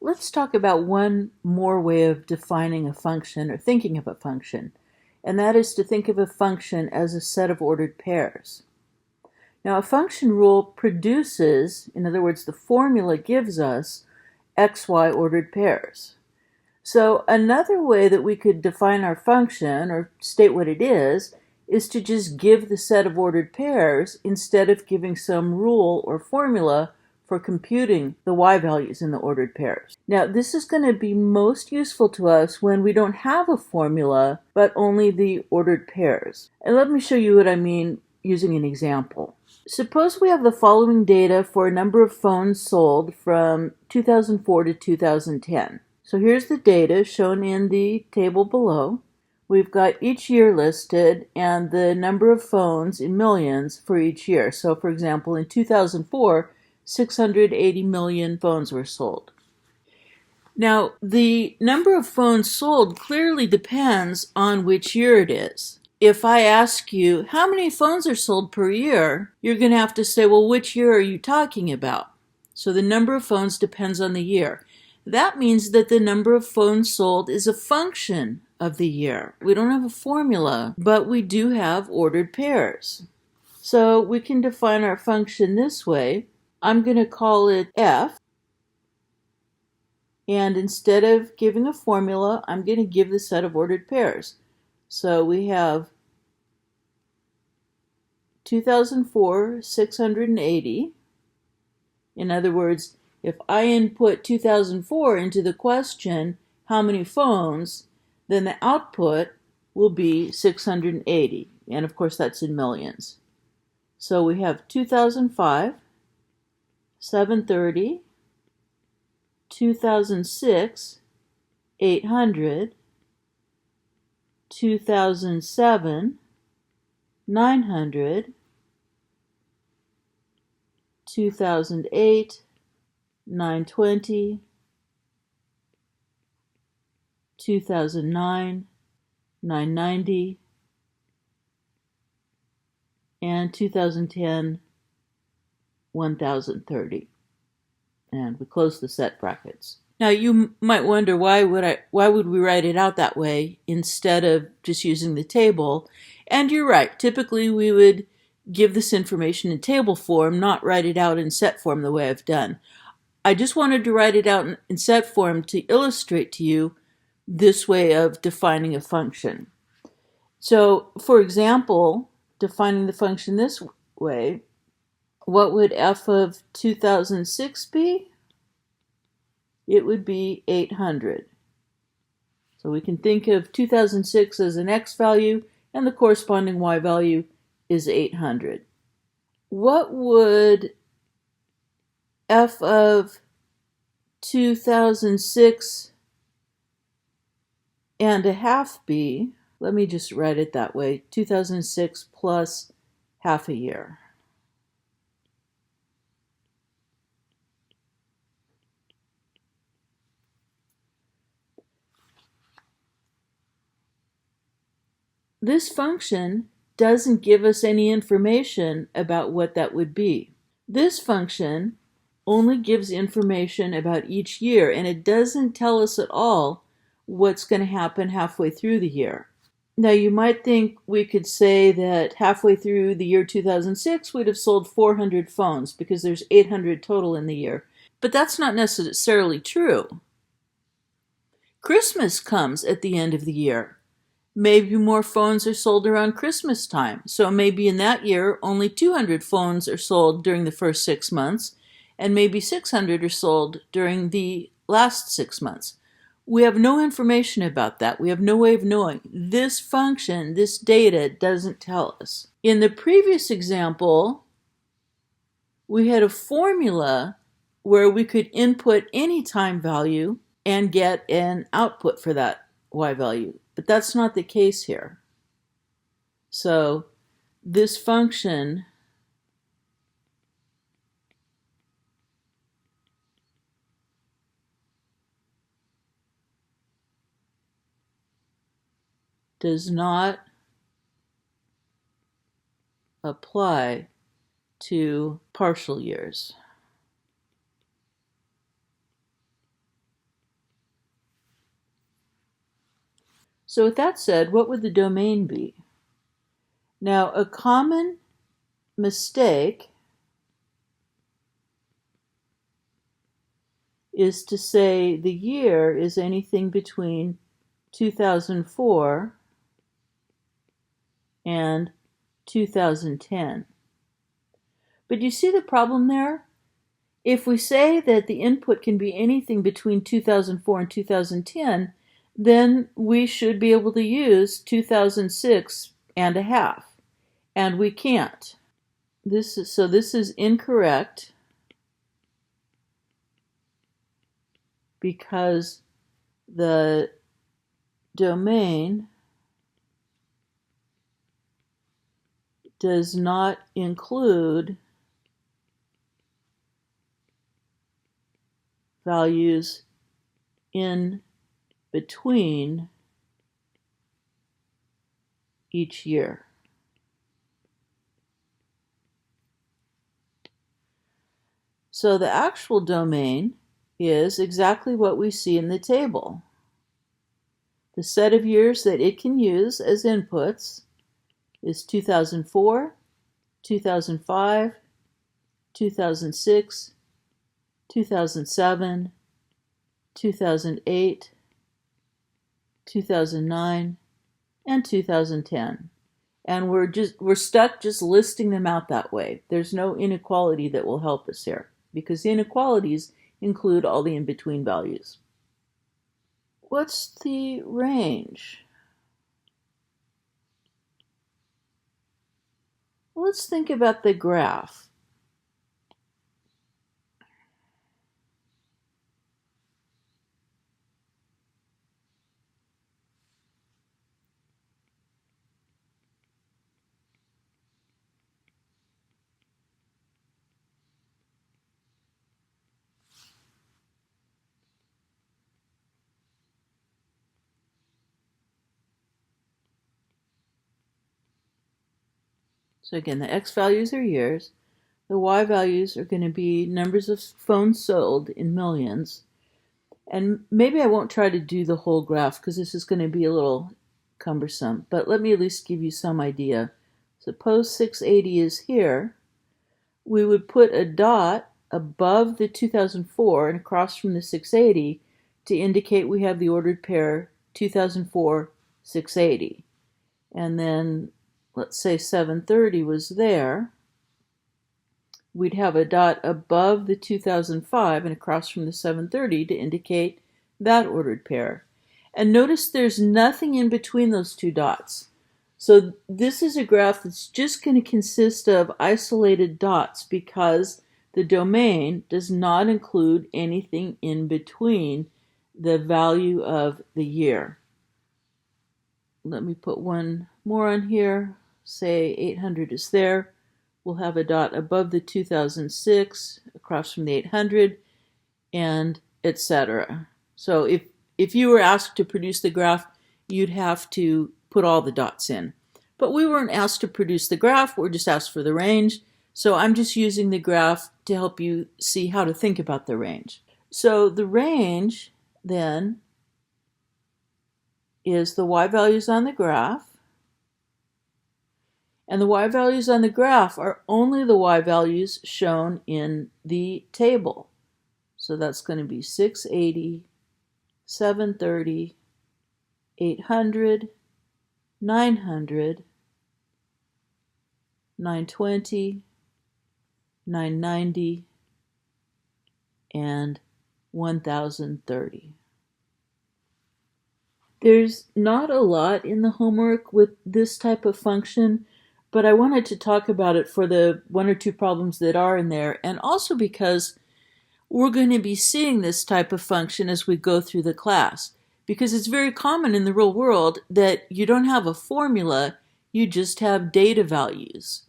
Let's talk about one more way of defining a function or thinking of a function, and that is to think of a function as a set of ordered pairs. Now, a function rule produces, in other words, the formula gives us xy ordered pairs. So another way that we could define our function or state what it is to just give the set of ordered pairs instead of giving some rule or formula for computing the y values in the ordered pairs. Now, this is going to be most useful to us when we don't have a formula, but only the ordered pairs. And let me show you what I mean using an example. Suppose we have the following data for a number of phones sold from 2004 to 2010. So here's the data shown in the table below. We've got each year listed and the number of phones in millions for each year. So for example, in 2004, 680 million phones were sold. Now, the number of phones sold clearly depends on which year it is. If I ask you, how many phones are sold per year, you're going to have to say, well, which year are you talking about? So the number of phones depends on the year. That means that the number of phones sold is a function of the year. We don't have a formula, but we do have ordered pairs. So we can define our function this way. I'm going to call it f. And instead of giving a formula, I'm going to give the set of ordered pairs. So we have 2004, 680. In other words, if I input 2004 into the question, how many phones, then the output will be 680. And of course, that's in millions. So we have 2005, 730, 2006, 800, 2007, 900, 2008, 920, 2009, 990, and 2010, 1030. And we close the set brackets. Now you might wonder why would we write it out that way instead of just using the table? And you're right. Typically we would give this information in table form, not write it out in set form the way I've done. I just wanted to write it out in set form to illustrate to you this way of defining a function. So, for example, defining the function this way, what would f of 2006 be? It would be 800. So we can think of 2006 as an x value, and the corresponding y value is 800. What would f of 2006 and a half be? Let me just write it that way. 2006 plus half a year. This function doesn't give us any information about what that would be. This function only gives information about each year, and it doesn't tell us at all what's going to happen halfway through the year. Now, you might think we could say that halfway through the year 2006, we'd have sold 400 phones because there's 800 total in the year. But that's not necessarily true. Christmas comes at the end of the year. Maybe more phones are sold around Christmas time. So maybe in that year, only 200 phones are sold during the first 6 months, and maybe 600 are sold during the last 6 months. We have no information about that. We have no way of knowing. This function, this data, doesn't tell us. In the previous example, we had a formula where we could input any time value and get an output for that y value. But that's not the case here. So this function does not apply to partial years. So with that said, what would the domain be? Now, a common mistake is to say the year is anything between 2004 and 2010. But you see the problem there? If we say that the input can be anything between 2004 and 2010, then we should be able to use 2006 and a half. And we can't. This is incorrect because the domain does not include values in between each year. So the actual domain is exactly what we see in the table. The set of years that it can use as inputs is 2004, 2005, 2006, 2007, 2008, 2009, and 2010. And we're stuck just listing them out that way. There's no inequality that will help us here because the inequalities include all the in-between values. What's the range? Let's think about the graph. So again, the X values are years. The Y values are going to be numbers of phones sold in millions. And maybe I won't try to do the whole graph because this is going to be a little cumbersome. But let me at least give you some idea. Suppose 680 is here. We would put a dot above the 2004 and across from the 680 to indicate we have the ordered pair 2004, 680. And then let's say 730 was there. We'd have a dot above the 2005 and across from the 730 to indicate that ordered pair. And notice there's nothing in between those two dots. So this is a graph that's just going to consist of isolated dots because the domain does not include anything in between the value of the year. Let me put one more on here. Say 800 is there. We'll have a dot above the 2006, across from the 800, and etc. So if you were asked to produce the graph, you'd have to put all the dots in. But we weren't asked to produce the graph, we're just asked for the range. So I'm just using the graph to help you see how to think about the range. So the range, then, is the Y values on the graph. And the Y values on the graph are only the Y values shown in the table. So that's going to be 680, 730, 800, 900, 920, 990, and 1030. There's not a lot in the homework with this type of function, but I wanted to talk about it for the one or two problems that are in there, and also because we're going to be seeing this type of function as we go through the class, because it's very common in the real world that you don't have a formula, you just have data values.